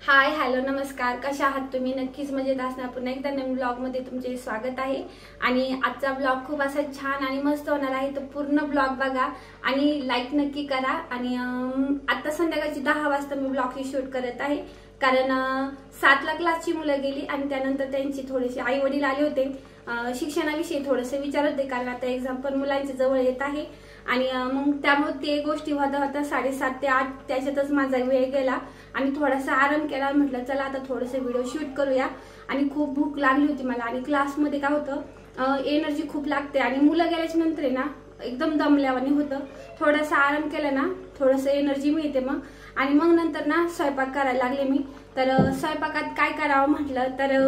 Hi hello नमस्कार, कशा आहात तुम्ही? नक्कीच मजेत असणार. पुन्हा एकदा नवीन ब्लॉगमध्ये तुमचे स्वागत आहे. आणि आजचा ब्लॉग खूप असा छान आणि मस्त होणार आहे, तर पूर्ण ब्लॉग बघा आणि लाईक नक्की करा. आणि आता संध्याकाळची 10 वाजता मी ब्लॉगची शूट करत आहे, कारण 7ला क्लासची मुलं गेली आणि त्यानंतर त्यांची थोडेसे आई वडील आले होते. शिक्षणाविषयी थोडंसं विचारत होते, कारण आता एक्झाम पण मुलांच्या जवळ येत आहे. आणि मग त्यामुळे ते गोष्टी होता 7:30 ते 8 त्याच्यातच माझा वेळ गेला आणि थोडासा आराम केला. म्हटलं चला आता थोडंसं व्हिडिओ शूट करूया. आणि खूप भूक लागली होती मला. आणि क्लासमध्ये काय होतं, एनर्जी खूप लागते आणि मुलं गेल्याच्या नंतर आहे ना एकदम दमल्यावानी होतं. थोडासा आराम केला ना थोडंसं एनर्जी मिळते मग. आणि मग नंतर ना स्वयंपाक करायला लागले मी. तर स्वयंपाकात काय करावं म्हटलं तर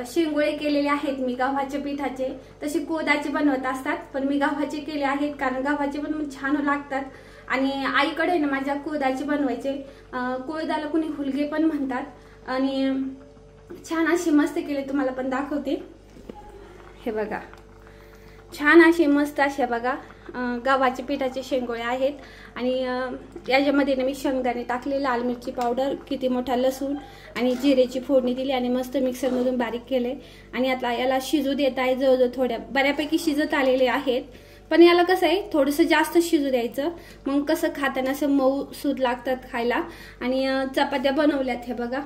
शेंगोळे केलेले आहेत मी गव्हाच्या पिठाचे. तसे कोदाचे बनवत असतात, पण मी गव्हाचे केले आहेत, कारण गव्हाचे पण छान लागतात. आणि आईकडे ना माझ्या कोदाचे बनवायचे. कोदाला कुणी हुलगे पण म्हणतात. आणि छान असे मस्त केले, तुम्हाला पण दाखवते. हे बघा, छान असे मस्त असे बघा गव्हाचे पिठाचे शेंगोळे आहेत. आणि याच्यामध्ये ना मी शेंगदाणे टाकले, लाल मिरची पावडर, किती मोठा लसूण आणि जिरेची फोडणी दिली आणि मस्त मिक्सरमधून बारीक केले. आणि आता याला शिजू देत आहे. जवळजवळ थोड्या बऱ्यापैकी शिजत आलेले आहेत, पण याला कसं आहे थोडंसं जास्त शिजू द्यायचं, मग कसं खाताना असं मऊ सूद लागतात खायला. आणि चपात्या बनवल्यात हे बघा,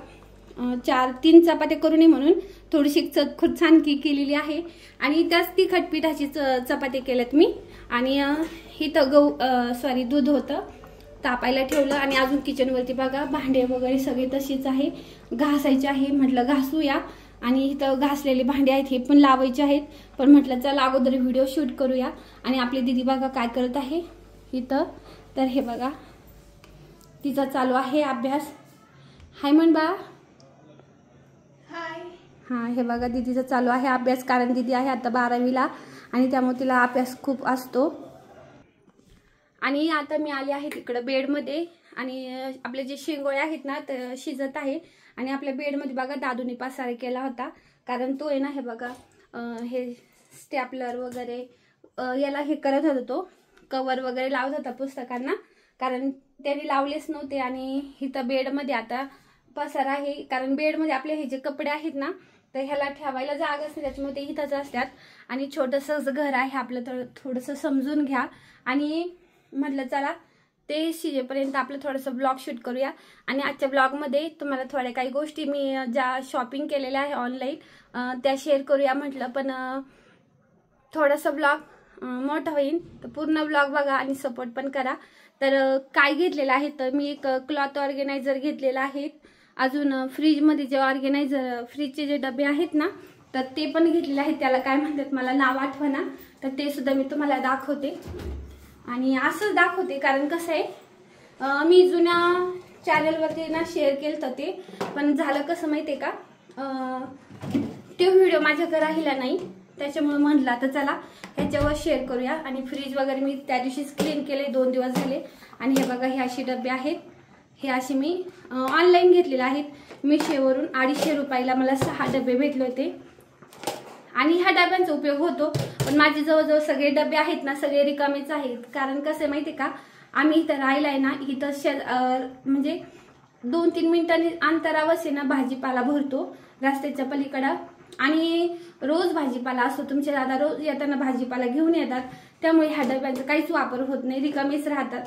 4-3 चपात्या करू नये म्हणून थोडीशी खूप छान केलेली आहे. आणि त्याच तिखट पिठाची चपाती केल्यात मी. आणि इथं दूध होतं तापायला ठेवलं. आणि अजून किचनवरती बघा भांडे वगैरे सगळे तशीच आहे, घासायचे आहे. म्हटलं घासूया. आणि इथं घासलेले भांडे आहेत हे पण लावायचे आहेत, पण म्हटलं चला अगोदर व्हिडिओ शूट करूया. आणि आपली दीदी बघा काय करत आहे इथं. तर हे बघा तिचा चालू आहे अभ्यास. हाय म्हण बा. हां, हे बघा दीदीचा चालू आहे अभ्यास, कारण दीदी आहे आता 12वीला आणि त्यामुळे तिला अभ्यास खूप असतो. आणि आता मी आले आहे तिकडं बेडमध्ये. आणि आपले जे शेंगोळे आहेत ना ते शिजत आहे. आणि आपल्या बेडमध्ये बघा दादूने पसारा केला होता, कारण तो आहे ना हे बघा हे स्टॅपलर वगैरे याला हे करत होता, तो कवर वगैरे लावत होता पुस्तकांना, कारण त्यांनी लावलेच नव्हते. आणि इथं बेडमध्ये आता पसारा आहे, कारण बेडमध्ये आपले हे जे कपडे आहेत ना तर ह्याला ठेवायला जागाच नाही, त्याच्यामुळे ते इथंच असतात. आणि छोटंसं घर आहे आपलं, तर थोडंसं समजून घ्या. आणि म्हटलं चला ते शिजेपर्यंत आपलं थोडंसं ब्लॉग शूट करूया. आणि आजच्या ब्लॉगमध्ये तुम्हाला थोड्या काही गोष्टी मी ज्या शॉपिंग केलेल्या आहे ऑनलाईन त्या शेअर करूया म्हटलं. पण थोडंसं ब्लॉग मोठा होईल, तर पूर्ण ब्लॉग बघा आणि सपोर्ट पण करा. तर काय घेतलेलं आहे, तर मी एक क्लॉथ ऑर्गनायझर घेतलेला आहे. अजून फ्रीजमध्ये जे ऑर्गनायझर फ्रीजचे जे डबे आहेत ना तर ते पण घेतलेले आहेत. त्याला काय म्हणतात मला नाव आठवना, तर ते सुद्धा मी तुम्हाला दाखवते. आणि असंच दाखवते, कारण कसं आहे मी जुन्या चॅनलवरती ना शेअर केलं तर ते, पण झालं कसं माहिती आहे का, ते व्हिडिओ माझ्याकडे राहिला नाही, त्याच्यामुळे म्हणलं आता चला ह्याच्यावर शेअर करूया. आणि फ्रीज वगैरे मी त्या दिवशीच क्लीन केले, 2 दिवस झाले. आणि हे बघा हे अशी डबे आहेत, हे असे मी ऑनलाईन घेतलेले आहेत. मिशोवरून 250 रुपयाला मला 6 डबे भेटले होते. आणि ह्या डब्यांचा उपयोग होतो, पण माझे जवळजवळ सगळे डबे आहेत ना सगळे रिकामेच आहेत. कारण कसं माहिती आहे का, आम्ही इथं राहिलाय ना, इथं म्हणजे 2-3 मिनिटांनी अंतरावरच आहे ना भाजीपाला भरतो रस्त्याच्या पलीकडं. आणि रोज भाजीपाला असतो, तुमचे दादा रोज येताना भाजीपाला घेऊन येतात, त्यामुळे ह्या डब्यांचा काहीच वापर होत नाही, रिकामेच राहतात.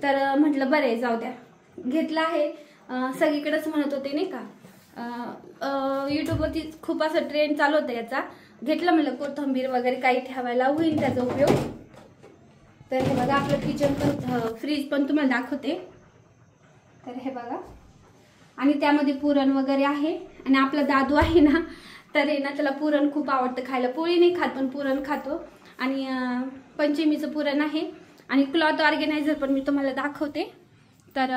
तर म्हटलं बरं आहे जाऊ द्या, घेतला आहे. सगळीकडेच म्हणत होते नाही का, युट्यूबवरती खूप असं ट्रेंड चालू होतं याचा. घेतलं म्हणलं कोथिंबीर वगैरे काही ठेवायला होईल त्याचा उपयोग. तर हे बघा आपलं किचन पण फ्रीज पण तुम्हाला दाखवते. तर हे बघा, आणि त्यामध्ये पुरण वगैरे आहे. आणि आपला दादू आहे ना तर आहे ना त्याला पुरण खूप आवडतं खायला. पोळी नाही खात पण पुरण खातो. आणि पंचमीचं पुरण आहे. आणि क्लॉथ ऑर्गनायझर पण मी तुम्हाला दाखवते. तर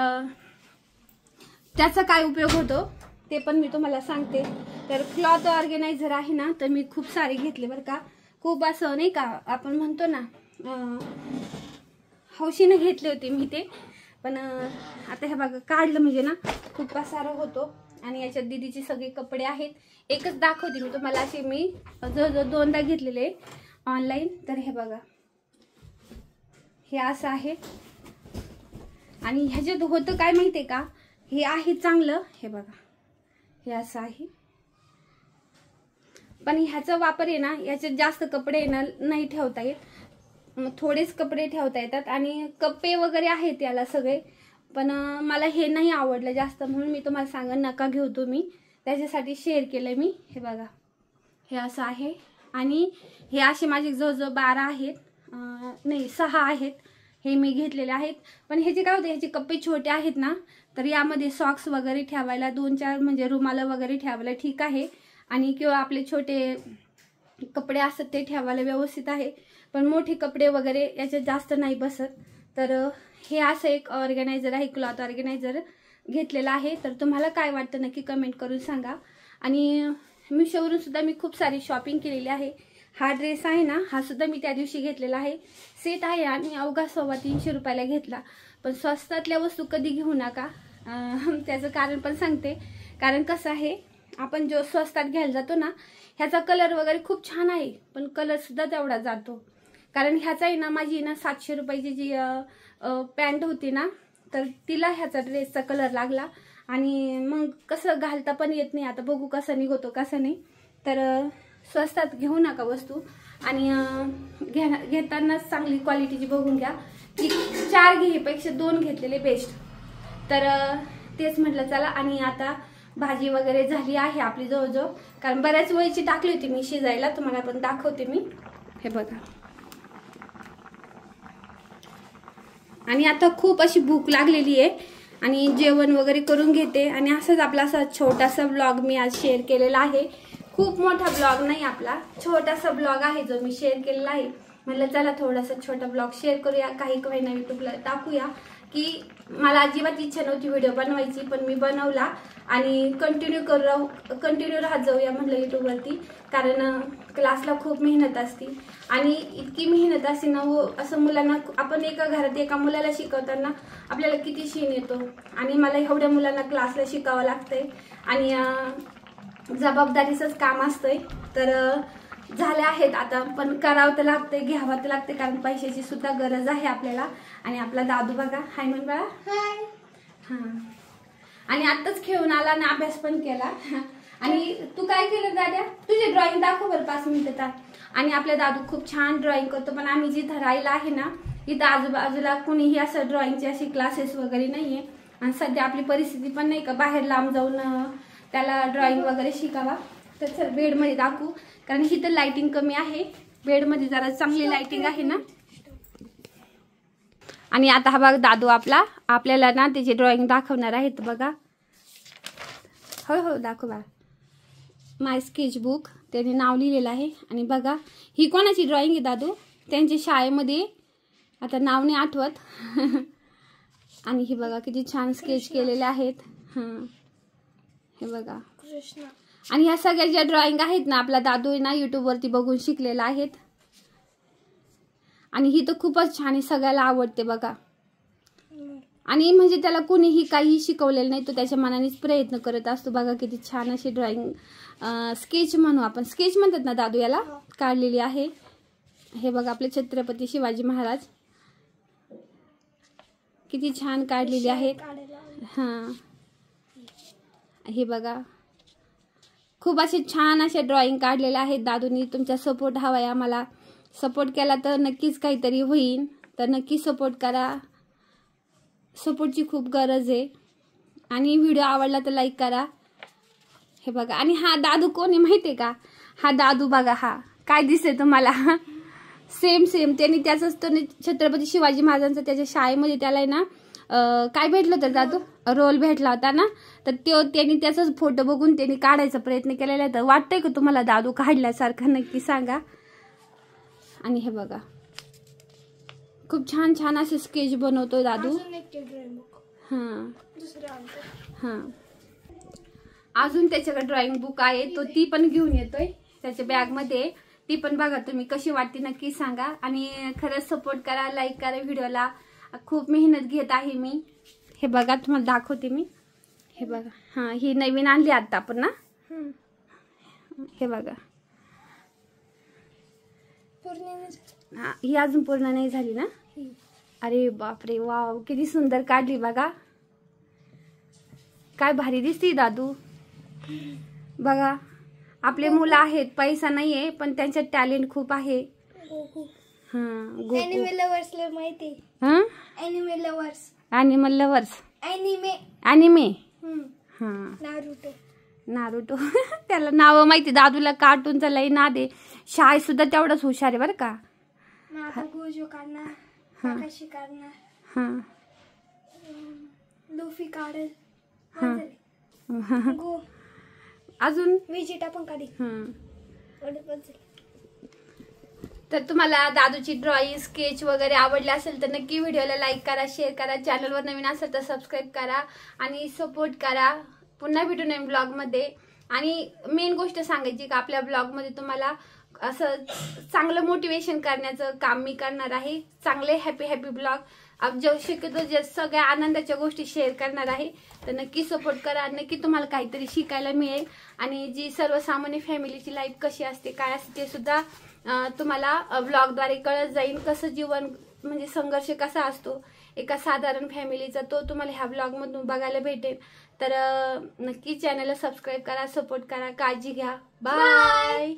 त्याचा काय उपयोग होतो ते पण मी तुम्हाला सांगते. तर क्लॉथ ऑर्गनायझर आहे ना तर मी खूप सारे घेतले बरं का. खूप असं नाही का आपण म्हणतो ना हौशीने घेतले होते मी ते. पण आता हे बघा काढलं म्हणजे ना खूप पसारा होतो. आणि याच्यात दीदीचे सगळे कपडे आहेत. एकच दाखवते मी तुम्हाला, असे मी जवळजवळ 2दा घेतलेले ऑनलाईन. तर हे बघा हे असं आहे. आणि ह्याच्यात होतं काय माहितीये का, हे आहे चांगलं, हे बघा हे असं आहे, पण ह्याचा वापर आहे ना, याच्यात जास्त कपडे ना नाही ठेवता येत, थोडेच कपडे ठेवता येतात आणि कप्पे वगैरे आहेत याला सगळे, पण मला हे नाही आवडलं जास्त, म्हणून मी तुम्हाला सांगा नका घेऊ तुम्ही, त्याच्यासाठी शेअर केलं मी. हे बघा हे असं आहे आणि हे असे माझे जवळजवळ 12 आहेत, नाही 6 आहेत हे मी घेतलेले आहेत. पण ह्याचे काय होते, ह्याचे कप्पे छोटे आहेत ना, तर यामध्ये सॉक्स वगैरे ठेवायला 2-4 म्हणजे रुमाला वगैरे ठेवायला ठीक आहे, आणि किंवा आपले छोटे कपडे असतात ते ठेवायला व्यवस्थित आहे, पण मोठे कपडे वगैरे याच्यात जास्त नाही बसत. तर हे असं एक ऑर्गनायझर आहे, क्लॉथ ऑर्गनायझर घेतलेला आहे. तर तुम्हाला काय वाटतं नक्की कमेंट करून सांगा. आणि मिशोवरून सुद्धा मी खूप सारी शॉपिंग केलेली आहे. हा ड्रेस आहे ना, हा सुद्धा मी त्या दिवशी घेतलेला आहे, सेट आहे आणि अवघा 350 रुपयाला घेतला. पण स्वस्तातल्या वस्तू कधी घेऊ नका, त्याचं कारण पण सांगते. कारण कसं आहे, आपण जो स्वस्तात घ्यायला जातो ना, ह्याचा कलर वगैरे खूप छान आहे, पण कलर सुद्धा तेवढा जातो. कारण ह्याचा आहे ना, माझी ना 700 रुपयाची जी पॅन्ट होती ना, तर तिला ह्याचा ड्रेसचा कलर लागला आणि मग कसं घालता पण येत नाही. आता बघू कसं निघतो कसं नाही. तर स्वस्तात घेऊ नका वस्तू, आणि घेतानाच चांगली क्वालिटीची बघून घ्या, की 4 घेण्यापेक्षा 2 घेतलेले बेस्ट. तर तेच म्हटलं चला. आणि आता भाजी वगैरे झाली आहे आपली जवळजवळ, कारण बऱ्याच वेळची टाकली होती मी शिजायला, तुम्हाला पण दाखवते मी. हे बघा, आणि आता खूप अशी भूक लागलेली आहे आणि जेवण वगैरे करून घेते. आणि असंच आपला असा छोटासा ब्लॉग मी आज शेअर केलेला आहे. खूप मोठा ब्लॉग नाही आपला, छोटासा ब्लॉग आहे जो मी शेअर केलेला आहे. म्हटलं चला थोडासा छोटा ब्लॉग शेअर करूया, काही ना युट्यूबला टाकूया. की मला अजिबात इच्छा नव्हती व्हिडिओ बनवायची, पण मी बनवला आणि कंटिन्यू राहत जाऊया म्हटलं युट्यूबवरती. कारण क्लासला खूप मेहनत असते आणि इतकी मेहनत असते ना हो, असं मुलांना, आपण एका घरात एका मुलाला शिकवताना आपल्याला किती शीण येतो, आणि मला एवढ्या मुलांना क्लासला शिकावं लागतंय आणि जबाबदारीचंच काम असतंय. तर झाले आहेत आता, पण करावं तर लागतंय, घ्यावं तर लागते, कारण पैशाची सुद्धा गरज आहे आपल्याला. आणि आपला दादू बघा, हाय म्हण बाळा. हाय. हां, आणि आत्ताच खेळून आला आणि अभ्यास पण केला. आणि तू काय केलं दाद्या, तुझे ड्रॉइंग दाखव बरं 5 मिनिटं. आणि आपला दादू खूप छान ड्रॉइंग करतो, पण आम्ही जिथं राहिला आहे ना, इथं आजूबाजूला कोणीही असं ड्रॉइंगचे असे क्लासेस वगैरे नाही आहे. आणि सध्या आपली परिस्थिती पण नाही का बाहेर लांब जाऊन त्याला ड्रॉइंग वगैरे शिकावा. तर चल बेडमध्ये दाखवू, कारण इथं लाइटिंग कमी आहे, बेडमध्ये जरा चांगली लाइटिंग आहे ना. आणि आता हा बघा दादू आपल्याला ना त्याची ड्रॉइंग दाखवणार आहेत बघा. हो दाखव बघा, माय स्केचबुक त्याने नाव लिहिलेलं आहे. आणि बघा ही कोणाची ड्रॉइंग आहे दादू, त्यांच्या शाळेमध्ये, आता नाव नाही आठवत. आणि ही बघा किती छान स्केच केलेले आहेत. हां, हे बघा कृष्ण. आणि ह्या सगळ्या ज्या ड्रॉइंग आहेत ना, आपला दादू ना युट्यूबवरती बघून शिकलेला आहेत. आणि ही तर खूपच छान आहे, सगळ्याला आवडते बघा. आणि म्हणजे त्याला कोणीही काही शिकवलेलं नाही, तो त्याच्या मनानेच प्रयत्न करत असतो. बघा किती छान अशी ड्रॉइंग, स्केच म्हणू आपण, स्केच म्हणतात ना दादू याला, काढलेली आहे. हे बघा आपले छत्रपती शिवाजी महाराज किती छान काढलेली आहेत. हां, हे बघा खूप असे छान असे ड्रॉइंग काढलेले आहेत दादूनी. तुमचा सपोर्ट हवा आहे आम्हाला, सपोर्ट केला तर नक्कीच काहीतरी होईल. तर नक्की सपोर्ट करा, सपोर्टची खूप गरज आहे. आणि व्हिडिओ आवडला तर लाईक करा. हे बघा, आणि हा दादू कोण आहे माहिती आहे का, हा दादू बघा, हा काय दिसते तुम्हाला, सेम त्यांनी त्याचाच, छत्रपती शिवाजी महाराजांचा त्याच्या शाळेमध्ये त्याला ना काय भेटलं तर दादू, रोल भेटला होता ना, तर त्यांनी त्याचाच फोटो बघून त्यांनी काढायचा प्रयत्न केलेला आहे. तर वाटतंय का तुम्हाला दादू काढल्यासारखं, नक्की सांगा. आणि हे बघा खूप छान असे स्केच बनवतो दादू. हां हां, अजून त्याच्याकडे ड्रॉइंग बुक आहे, तो ती पण घेऊन येतोय त्याच्या बॅगमध्ये. ती पण बघा तुम्ही कशी वाटते नक्की सांगा. आणि खरंच सपोर्ट करा, लाईक करा व्हिडिओला. खूप मेहनत घेत आहे मी. हे बघा तुम्हाला दाखवते मी. हे बघा, हां ही नवीन आणली आता आपण ना. हे बघा, हां ही अजून पूर्ण नाही झाली ना. अरे बापरे, वाव किती सुंदर काढली बघा. काय भारी दिसती दादू. बघा आपले मुलं आहेत, पैसा नाहीये पण त्यांच्यात टॅलेंट खूप आहे. एनिमे लवर्सला माहिती. Anime lovers. Animal lovers. Anime. Anime. Naruto. Naruto. त्याला नाव माहिती. दादूला कार्टूनचा लई नाद आहे. शाळेत सुद्धा तेवढंच हुशार आहे बरं का. गोजो काढणार, काकाशी काढणार, लुफी काढेल, अजून विजिटा पण काढी. तर तुम्हाला दादूची ड्रॉइंग स्केच वगैरे आवडले असेल तर नक्की व्हिडिओला लाईक करा, शेअर करा. चॅनलवर नवीन असेल तर सबस्क्राईब करा आणि सपोर्ट करा. पुन्हा भेटू नवीन ब्लॉगमध्ये. आणि मेन गोष्ट सांगायची का आपल्या ब्लॉगमध्ये तुम्हाला असं चांगलं मोटिवेशन करण्याचं काम मी करणार आहे. चांगले हॅपी ब्लॉग जो शक्यतो जे सगळ्या आनंदाच्या गोष्टी शेअर करणार आहे. तर नक्की सपोर्ट करा. नक्की तुम्हाला काहीतरी शिकायला मिळेल. आणि जी सर्वसामान्य फॅमिलीची लाईफ कशी असते काय असते ते सुद्धा तुम्हाला ब्लॉगद्वारे कळत जाईल. कसं जीवन म्हणजे संघर्ष कसा असतो एका साधारण फॅमिलीचा तो तुम्हाला ह्या ब्लॉगमधून बघायला भेटेल. तर नक्की चॅनलला सबस्क्राईब करा, सपोर्ट करा, काळजी घ्या. बाय.